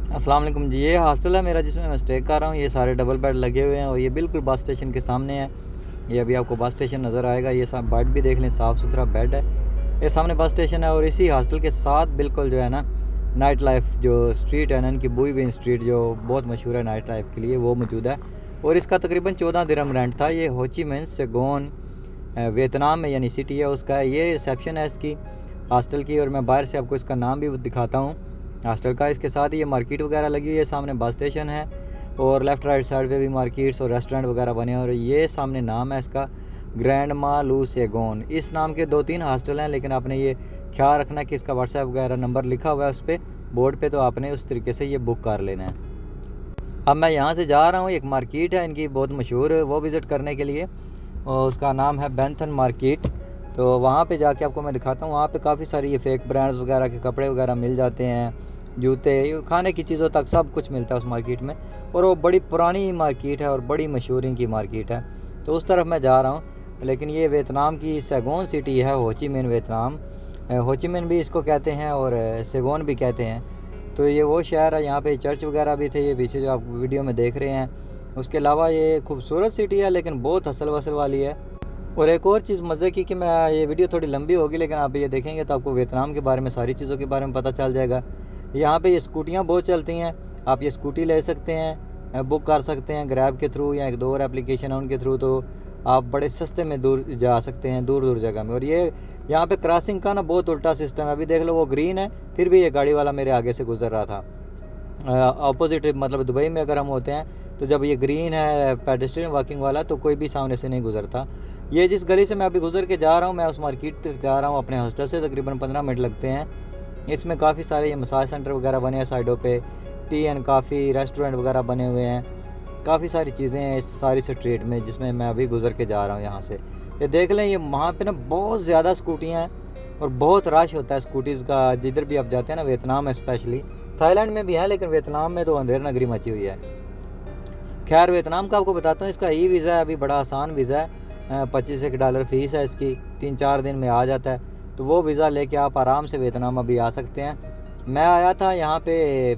अस्सलाम वालेकुम जी। ये हॉस्टल है मेरा जिसमें मैं स्टे कर रहा हूँ। ये सारे डबल बेड लगे हुए हैं और ये बिल्कुल बस स्टेशन के सामने है। ये अभी आपको बस स्टेशन नज़र आएगा। ये सब बेड भी देख लें, साफ़ सुथरा बेड है। ये सामने बस स्टेशन है और इसी हॉस्टल के साथ बिल्कुल जो है ना नाइट लाइफ जो स्ट्रीट है ना, इनकी बुई बिन स्ट्रीट जो बहुत मशहूर है नाइट लाइफ के लिए, वो मौजूद है। और इसका तकरीबन 14 दिरहम रेंट था। ये हो ची मिन्ह सेगोन वियतनाम में यानी सिटी है उसका। ये रिसेप्शन है इसकी हॉस्टल की और मैं बाहर से आपको इसका नाम भी दिखाता हूँ हॉस्टल का। इसके साथ ही ये मार्केट वगैरह लगी हुई है, सामने बस स्टेशन है और लेफ़्ट राइट साइड पे भी मार्केट्स और रेस्टोरेंट वगैरह बने हैं। और ये सामने नाम है इसका ग्रैंड मा लू सेगोन। इस नाम के 2-3 हॉस्टल हैं, लेकिन आपने ये ख्याल रखना कि इसका व्हाट्सएप वगैरह नंबर लिखा हुआ है उस पर बोर्ड पे, तो आपने उस तरीके से ये बुक कर लेना है। अब मैं यहाँ से जा रहा हूँ, एक मार्केट है इनकी बहुत मशहूर, वो विज़िट करने के लिए, और उसका नाम है बेंथन मार्केट। तो वहाँ पे जाके आपको मैं दिखाता हूँ। वहाँ पे काफ़ी सारी ये फेक ब्रांड्स वगैरह के कपड़े वगैरह मिल जाते हैं, जूते, खाने की चीज़ों तक सब कुछ मिलता है उस मार्केट में। और वो बड़ी पुरानी मार्केट है और बड़ी मशहूर इनकी मार्केट है, तो उस तरफ मैं जा रहा हूँ। लेकिन ये वियतनाम की सेगोन सिटी है, हो ची मिन्ह वियतनाम। हो ची मिन्ह भी इसको कहते हैं और सेगोन भी कहते हैं। तो ये वो शहर है, यहाँ पे चर्च वगैरह भी थे, ये पीछे जो आप वीडियो में देख रहे हैं। उसके अलावा ये खूबसूरत सिटी है, लेकिन बहुत हसल वसल वाली है। और एक और चीज़ मज़े की कि मैं ये वीडियो थोड़ी लंबी होगी, लेकिन आप ये देखेंगे तो आपको वियतनाम के बारे में सारी चीज़ों के बारे में पता चल जाएगा। यहाँ पे ये स्कूटियाँ बहुत चलती हैं, आप ये स्कूटी ले सकते हैं, बुक कर सकते हैं ग्रैब के थ्रू या एक दो और एप्लीकेशन है उनके थ्रू, तो आप बड़े सस्ते में दूर जा सकते हैं, दूर दूर जगह में। और ये यहाँ पे क्रॉसिंग का ना बहुत उल्टा सिस्टम है। अभी देख लो वो ग्रीन है, फिर भी ये गाड़ी वाला मेरे आगे से गुजर रहा था। अपोजिट मतलब दुबई में अगर हम होते हैं तो जब ये ग्रीन है पेडेस्ट्रियन वॉकिंग वाला, तो कोई भी सामने से नहीं गुजरता। ये जिस गली से मैं अभी गुजर के जा रहा हूँ, मैं उस मार्केट तक जा रहा हूँ अपने हॉस्टल से, तकरीबन 15 मिनट लगते हैं। इसमें काफ़ी सारे ये मसाज सेंटर वगैरह बने हैं साइडों पे, टी एंड काफ़ी रेस्टोरेंट वगैरह बने हुए हैं, काफ़ी सारी चीज़ें हैं इस सारी स्ट्रीट में जिसमें मैं अभी गुजर के जा रहा हूँ यहाँ से। ये देख लें, ये वहाँ पे ना बहुत ज़्यादा स्कूटियाँ हैं और बहुत रश होता है स्कूटीज़ का जिधर भी आप जाते हैं ना, वियतनाम में स्पेशली। थाईलैंड में भी है, लेकिन वियतनाम में तो अंधेर नगरी मची हुई है। खैर, वियतनाम का आपको बताता हूँ, इसका ई वीज़ा है, अभी बड़ा आसान वीज़ा है। $25 फ़ीस है इसकी, 3-4 दिन में आ जाता है। तो वो वीज़ा लेके आप आराम से वियतनाम अभी आ सकते हैं। मैं आया था यहाँ पे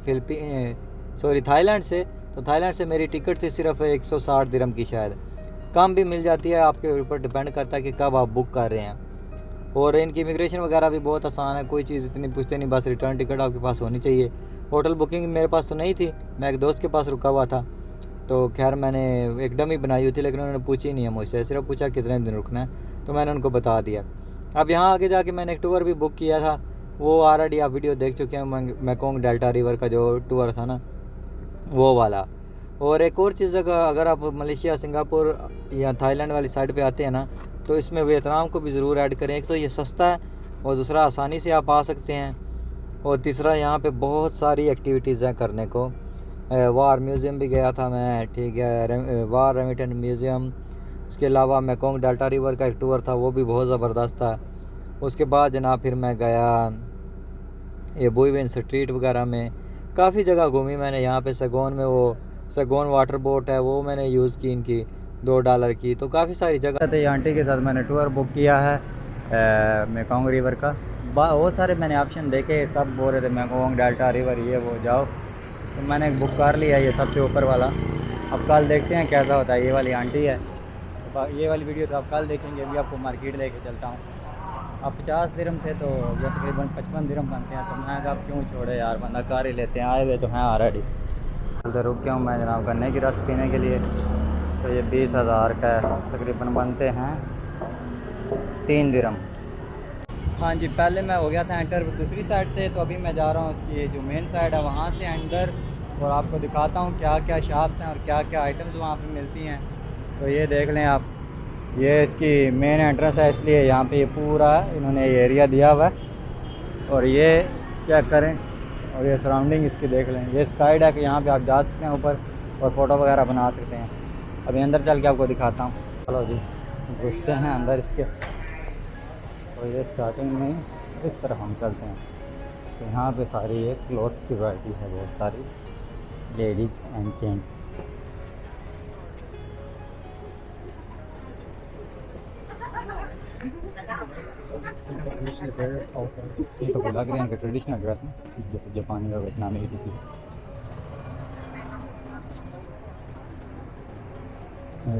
थाईलैंड से, तो थाईलैंड से मेरी टिकट थी सिर्फ 160 दिरहम की, शायद कम भी मिल जाती है, आपके ऊपर डिपेंड करता है कि कब आप बुक कर रहे हैं। और इनकी इमिग्रेशन वगैरह भी बहुत आसान है, कोई चीज़ इतनी पूछते नहीं, बस रिटर्न टिकट आपके पास होनी चाहिए। होटल बुकिंग मेरे पास तो नहीं थी, मैं एक दोस्त के पास रुका हुआ था, तो खैर मैंने एक डमी बनाई हुई थी, लेकिन उन्होंने पूछी नहीं है मुझसे, सिर्फ पूछा कितने दिन रुकना है, तो मैंने उनको बता दिया। अब यहाँ आगे जाके मैंने एक टूर भी बुक किया था, वो ऑलरेडी आप वीडियो देख चुके हैं, मेकोंग डेल्टा रिवर का जो टूर था ना, वो वाला। और एक और चीज़, अगर आप मलेशिया, सिंगापुर या थाईलैंड वाली साइड पे आते हैं ना, तो इसमें वियतनाम को भी ज़रूर ऐड करें। एक तो ये सस्ता है और दूसरा आसानी से आप आ सकते हैं, और तीसरा यहाँ पे बहुत सारी एक्टिविटीज़ हैं करने को। वार म्यूज़ियम भी गया था मैं, ठीक है, वार रेमिटेंट म्यूज़ियम। उसके अलावा मेकोंग डेल्टा रिवर का एक टूर था, वो भी बहुत ज़बरदस्त था। उसके बाद जनाब फिर मैं गया ये बुई बिन स्ट्रीट वगैरह में, काफ़ी जगह घूमी मैंने। यहाँ पे सगोन में वो सगोन वाटर बोट है, वो मैंने यूज़ की इनकी $2 की। तो काफ़ी सारी जगह थे। आंटी के साथ मैंने टूर बुक किया है मेकोंग रिवर का। बहुत सारे मैंने ऑप्शन देखे, सब बोल रहे थे मेकोंग डेल्टा रिवर ये वो जाओ, तो मैंने बुक कर लिया ये सबसे ऊपर वाला। अब कल देखते हैं कैसा होता है। ये वाली आंटी है, तो ये वाली वीडियो तो आप कल देखेंगे। अभी आपको मार्केट लेके चलता हूँ। अब 50 दिरहम थे, तो ये तकरीबन 55 दिरहम बनते हैं, तो मैं कहा क्यों छोड़े यार, बंदा कर ही लेते हैं, आए हुए तो हैं ऑलरेडी। तो रुक गया हूँ मैं जनाब गन्ने की रस पीने के लिए। तो ये 20,000 का है, तकरीबन बनते हैं 3 दिरहम। हाँ जी, पहले मैं हो गया था एंटर दूसरी साइड से, तो अभी मैं जा रहा हूँ उसकी जो मेन साइड है वहाँ से अंदर, और आपको दिखाता हूँ क्या क्या शॉप्स हैं और क्या क्या आइटम्स वहाँ पे मिलती हैं। तो ये देख लें आप, ये इसकी मेन एंट्रेंस है, इसलिए यहाँ पे ये पूरा इन्होंने ये एरिया दिया हुआ है। और ये चेक करें, और ये सराउंडिंग इसकी देख लें। ये स्काई डेक, यहाँ पे आप जा सकते हैं ऊपर और फ़ोटो वगैरह बना सकते हैं। अभी अंदर चल के आपको दिखाता हूँ, चलो जी घुसते हैं अंदर इसके। तो ये स्टार्टिंग में इस तरफ हम चलते हैं, तो यहाँ पे सारी ये क्लोथ्स की वैरायटी है, बहुत सारी लेडीज़ एंड जेंट्स। ये तो लग रहे हैं कि ट्रेडिशनल ड्रेस है, जैसे जापानी और वियतनामी किसी। Fix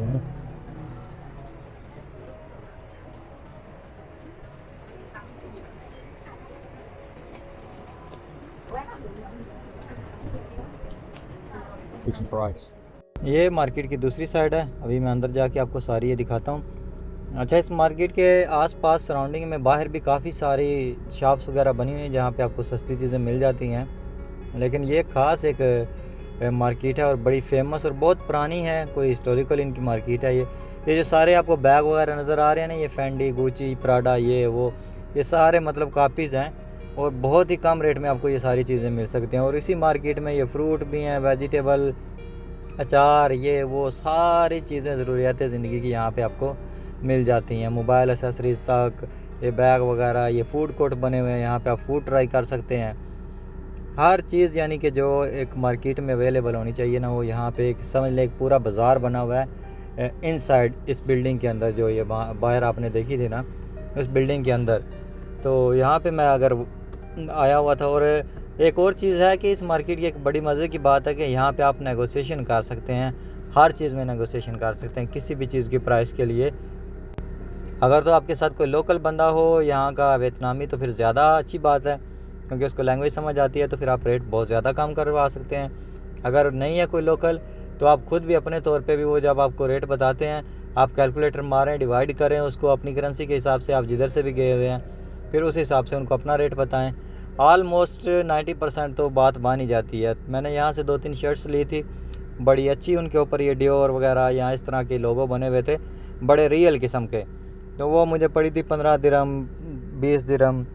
the price. ये मार्केट की दूसरी साइड है। अभी मैं अंदर जाके आपको सारी ये दिखाता हूँ। अच्छा, इस मार्केट के आसपास सराउंडिंग में बाहर भी काफ़ी सारी शॉप्स वगैरह बनी हुई हैं जहाँ पे आपको सस्ती चीज़ें मिल जाती हैं, लेकिन ये ख़ास एक मार्केट है और बड़ी फेमस और बहुत पुरानी है। कोई हिस्टोरिकल इनकी मार्केट है। ये जो सारे आपको बैग वगैरह नज़र आ रहे हैं ना, ये फेंडी, गुची, प्राडा, ये वो, ये सारे मतलब कापीज़ हैं और बहुत ही कम रेट में आपको ये सारी चीज़ें मिल सकती हैं। और इसी मार्केट में ये फ्रूट भी हैं, वेजिटेबल, अचार, ये वो सारी चीज़ें ज़रूरियात ज़िंदगी की यहाँ पे आपको मिल जाती हैं। मोबाइल एसेसरीज़ तक, ये बैग वगैरह, ये फूड कोर्ट बने हुए हैं, यहाँ पे आप फूड ट्राई कर सकते हैं। हर चीज़ यानी कि जो एक मार्केट में अवेलेबल होनी चाहिए ना, वो यहाँ पे एक समझ लें एक पूरा बाज़ार बना हुआ है इनसाइड इस बिल्डिंग के अंदर। जो ये बाहर आपने देखी थी ना, उस बिल्डिंग के अंदर, तो यहाँ पे मैं अगर आया हुआ था। और एक और चीज़ है कि इस मार्केट की एक बड़ी मज़े की बात है कि यहाँ पे आप नेगोशिएशन कर सकते हैं, हर चीज़ में नेगोशिएशन कर सकते हैं किसी भी चीज़ की प्राइस के लिए। अगर तो आपके साथ कोई लोकल बंदा हो यहाँ का वियतनामी तो फिर ज़्यादा अच्छी बात है, क्योंकि उसको लैंग्वेज समझ आती है, तो फिर आप रेट बहुत ज़्यादा कम करवा सकते हैं। अगर नहीं है कोई लोकल तो आप खुद भी अपने तौर पे भी वो जब आपको रेट बताते हैं, आप कैलकुलेटर मारें, डिवाइड करें उसको अपनी करेंसी के हिसाब से, आप जिधर से भी गए हुए हैं, फिर उस हिसाब से उनको अपना रेट बताएं। ऑलमोस्ट 90% तो बात मान ही जाती है। मैंने यहाँ से 2-3 शर्ट्स ली थी, बड़ी अच्छी, उनके ऊपर ये डियोर वगैरह या इस तरह के लोगो बने हुए थे, बड़े रियल किस्म के। तो वो मुझे पड़ी थी 15 दिरहम, 20 दिरहम,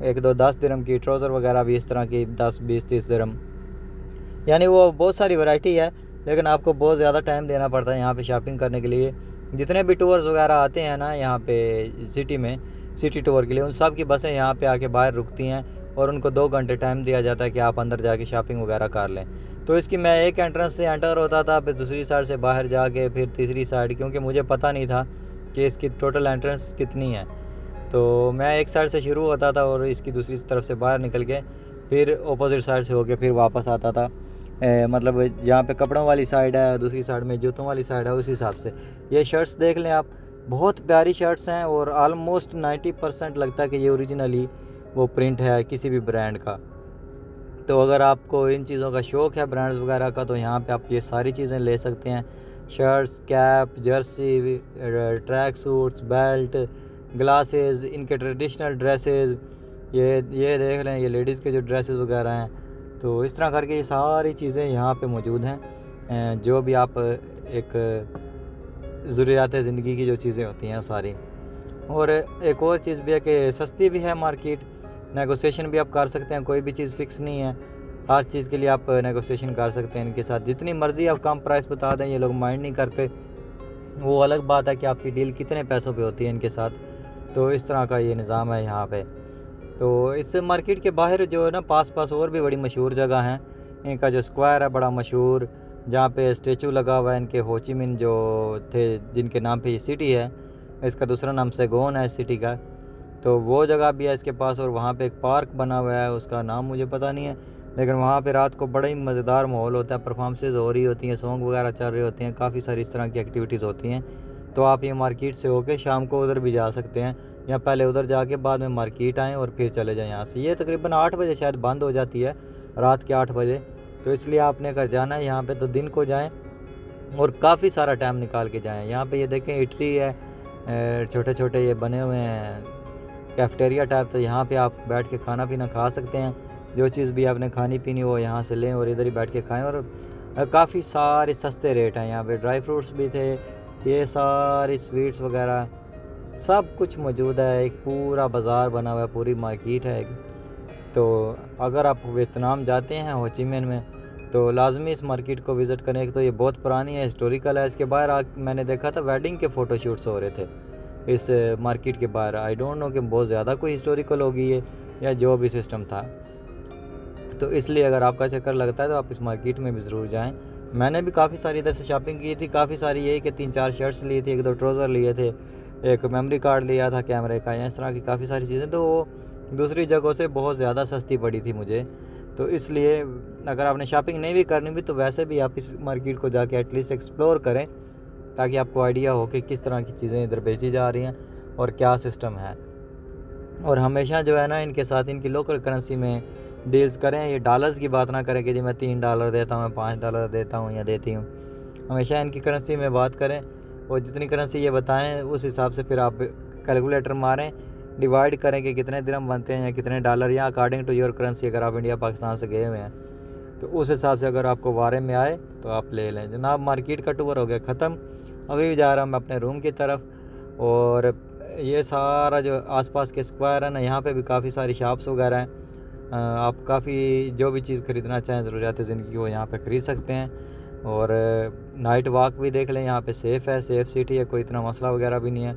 1-2 10 दिरहम की। ट्राउज़र वगैरह भी इस तरह की 10, 20, 30 दिरहम। यानी वो बहुत सारी वैरायटी है, लेकिन आपको बहुत ज़्यादा टाइम देना पड़ता है यहाँ पे शॉपिंग करने के लिए। जितने भी टूर्स वगैरह आते हैं ना यहाँ पे सिटी में, सिटी टूर के लिए, उन सब की बसें यहाँ पे आके बाहर रुकती हैं और उनको 2 घंटे टाइम दिया जाता है कि आप अंदर जाके शॉपिंग वगैरह कर लें। तो इसकी मैं एक एंट्रेंस से एंटर होता था, फिर दूसरी साइड से बाहर जाके फिर तीसरी साइड, क्योंकि मुझे पता नहीं था कि इसकी टोटल एंट्रेंस कितनी है। तो मैं एक साइड से शुरू होता था और इसकी दूसरी तरफ से बाहर निकल के फिर अपोजिट साइड से होके फिर वापस आता था। मतलब जहाँ पे कपड़ों वाली साइड है, दूसरी साइड में जूतों वाली साइड है, उस हिसाब से। ये शर्ट्स देख लें आप, बहुत प्यारी शर्ट्स हैं और आलमोस्ट 90% लगता है कि ये ओरिजिनली वो प्रिंट है किसी भी ब्रांड का। तो अगर आपको इन चीज़ों का शौक़ है ब्रांड्स वगैरह का, तो यहाँ पे आप ये सारी चीज़ें ले सकते हैं। Shirts, cap, Jersey, track suits, belt, glasses, इनके ट्रेडिशनल ड्रेसेस, ये देख लें, ये लेडीज़ के जो ड्रेसेस वगैरह हैं। तो इस तरह करके ये सारी चीज़ें यहाँ पे मौजूद हैं, जो भी आप एक ज़रूरियात ज़िंदगी की जो चीज़ें होती हैं सारी। और एक और चीज़ भी है कि सस्ती भी है मार्केट, नेगोशिएशन भी आप कर सकते हैं, कोई भी चीज़ फ़िक्स नहीं है, हर चीज़ के लिए आप नेगोशिएशन कर सकते हैं इनके साथ। जितनी मर्ज़ी आप कम प्राइस बता दें, ये लोग माइंड नहीं करते। वो अलग बात है कि आपकी डील कितने पैसों पे होती है इनके साथ। तो इस तरह का ये निज़ाम है यहाँ पे। तो इस मार्केट के बाहर जो है ना, पास और भी बड़ी मशहूर जगह हैं। इनका जो स्क्वायर है बड़ा मशहूर, जहाँ पे स्टेचू लगा हुआ है इनके हो ची मिन जो थे, जिनके नाम पे ये सिटी है। इसका दूसरा नाम सैगोन है इस सिटी का। तो वो जगह भी है इसके पास, और वहाँ पे एक पार्क बना हुआ है, उसका नाम मुझे पता नहीं है, लेकिन वहाँ पे रात को बड़ा ही मज़ेदार माहौल होता है, परफॉर्मेंसेज हो रही होती हैं, सॉन्ग वगैरह चल रहे होते हैं, काफ़ी सारी इस तरह की एक्टिविटीज़ होती हैं। तो आप ये मार्केट से होके शाम को उधर भी जा सकते हैं, या पहले उधर जाके बाद में मार्केट आएँ और फिर चले जाएँ यहाँ से। ये तकरीबन 8 बजे शायद बंद हो जाती है, रात के 8 बजे। तो इसलिए आपने अगर जाना है यहाँ पे तो दिन को जाएँ और काफ़ी सारा टाइम निकाल के जाएँ। यहाँ पे ये देखें इटली है, छोटे छोटे ये बने हुए हैं कैफ़ेटेरिया टाइप। तो यहाँ पे आप बैठ के खाना पीना खा सकते हैं, जो चीज़ भी आपने खानी पीनी वो यहाँ से लें और इधर ही बैठ के खाएं। और काफ़ी सारे सस्ते रेट हैं यहाँ पे। ड्राई फ्रूट्स भी थे, ये सारी स्वीट्स वगैरह सब कुछ मौजूद है। एक पूरा बाज़ार बना हुआ है, पूरी मार्केट है एक। तो अगर आप वियतनाम जाते हैं हो ची मिन में, तो लाजमी इस मार्केट को विज़िट करें। एक तो ये बहुत पुरानी है, हिस्टोरिकल है। इसके बाहर मैंने देखा था वेडिंग के फ़ोटोशूट्स हो रहे थे इस मार्केट के बाहर। आई डोंट नो कि बहुत ज़्यादा कोई हिस्टोरिकल होगी ये, या जो भी सिस्टम था। तो इसलिए अगर आपका चक्कर लगता है तो आप इस मार्केट में भी ज़रूर जाएं। मैंने भी काफ़ी सारी इधर से शॉपिंग की थी, काफ़ी सारी यही कि 3-4 शर्ट्स लिए थे, 1-2 ट्राउज़र लिए थे, एक मेमोरी कार्ड लिया था कैमरे का, या इस तरह की काफ़ी सारी चीज़ें। तो वो दूसरी जगहों से बहुत ज़्यादा सस्ती पड़ी थी मुझे। तो इसलिए अगर आपने शॉपिंग नहीं भी करनी भी, तो वैसे भी आप इस मार्केट को जाके एटलीस्ट एक्सप्लोर करें, ताकि आपको आइडिया हो कि किस तरह की चीज़ें इधर बेची जा रही हैं और क्या सिस्टम है। और हमेशा जो है ना इनके साथ इनकी लोकल करेंसी में डील्स करें। ये डॉलर्स की बात ना करें कि जी मैं $3 देता हूँ, $5 देता हूँ या देती हूँ। हमेशा इनकी करेंसी में बात करें और जितनी करेंसी ये बताएं उस हिसाब से फिर आप कैलकुलेटर मारें, डिवाइड करें कि कितने दिरहम बनते हैं या कितने डॉलर, या अकॉर्डिंग टू योर करेंसी। अगर आप इंडिया पाकिस्तान से गए हुए हैं तो उस हिसाब से अगर आपको वारे में आए तो आप ले लें। जनाब मार्केट का टूर हो गया ख़त्म, अभी भी जा रहा हूँ मैं अपने रूम की तरफ। और ये सारा जो आसपास के स्क्वायर है ना, यहाँ पे भी काफ़ी सारी शॉप्स वगैरह हैं। आप काफ़ी जो भी चीज़ ख़रीदना चाहें ज़रूरियात ज़िंदगी वो यहाँ पे ख़रीद सकते हैं। और नाइट वॉक भी देख लें, यहाँ पे सेफ़ है, सेफ़ सिटी है, कोई इतना मसला वगैरह भी नहीं है।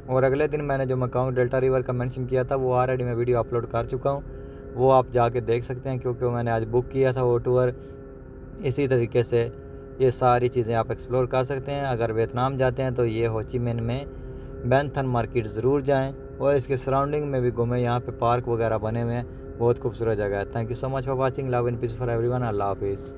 और अगले दिन मैंने जो मकाऊ डेल्टा रिवर का मेंशन किया था वो ऑलरेडी मैं वीडियो अपलोड कर चुका हूँ, वो आप जाके देख सकते हैं, क्योंकि मैंने आज बुक किया था वो टूर। इसी तरीके से ये सारी चीज़ें आप एक्सप्लोर कर सकते हैं। अगर वियतनाम जाते हैं तो ये हो ची मिन में बैन थन मार्केट ज़रूर जाएं और इसके सराउंडिंग में भी घूमें। यहाँ पे पार्क वगैरह बने हुए हैं, बहुत खूबसूरत जगह है। Thank you so much for watching. Love and peace for everyone. अल्लाह हाफिज़।